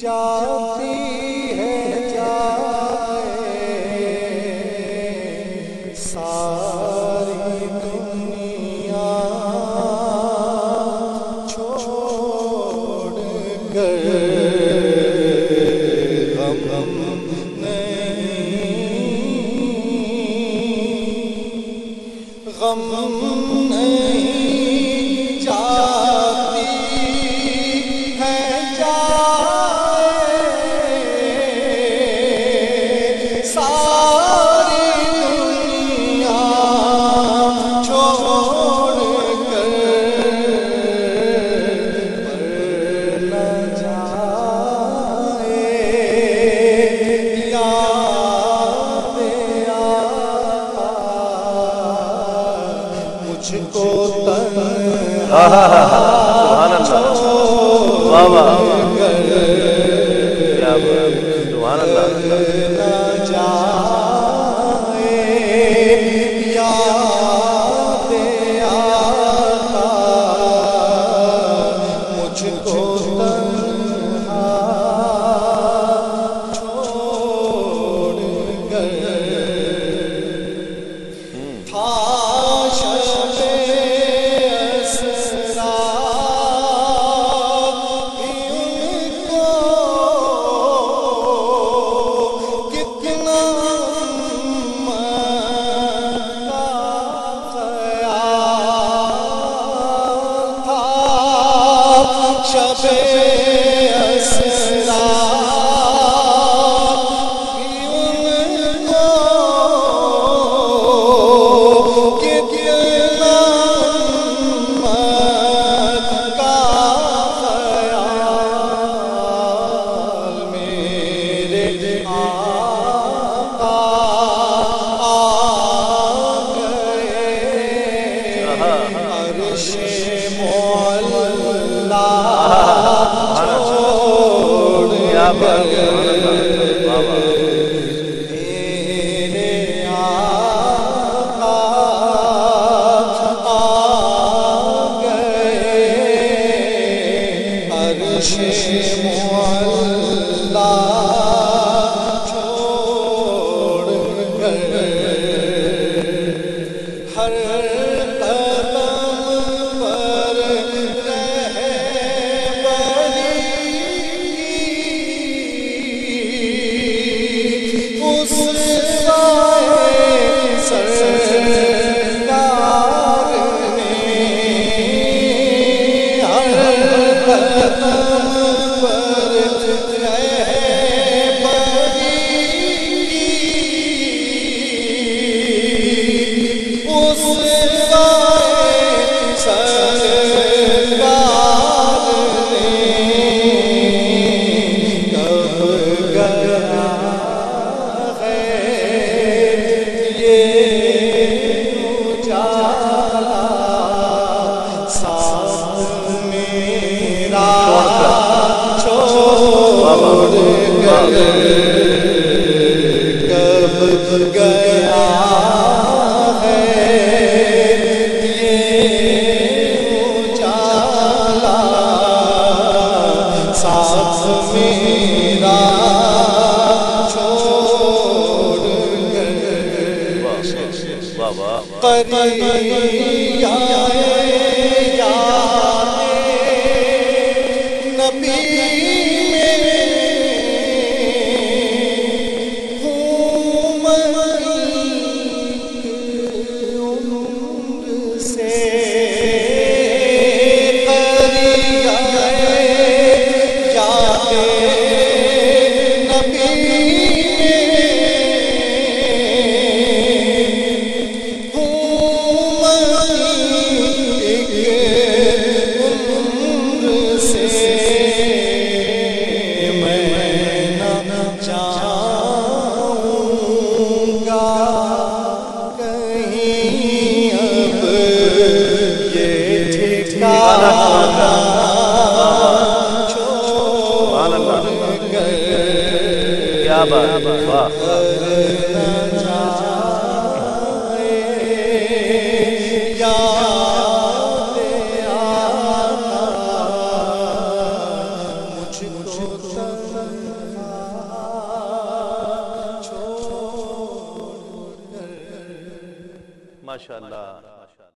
جاتی ہے جائے ساری دنیا چھوڑ کر غم نہیں جاتی ہے جائے ساری دنیا چھوڑ کر پر نہ جائے یاد مجھ کو سبحان اللہ واہ واہ کیا بات سبحان اللہ نہ جائے یاد آتا مجھ کو تنہا چھوڑ کر تھا کب گیا ہے یہ اجالا ساتھ میرا چھوڑ کر قریب آئے یاد نبی کیا بات واہ مجھ کو ماشاءاللہ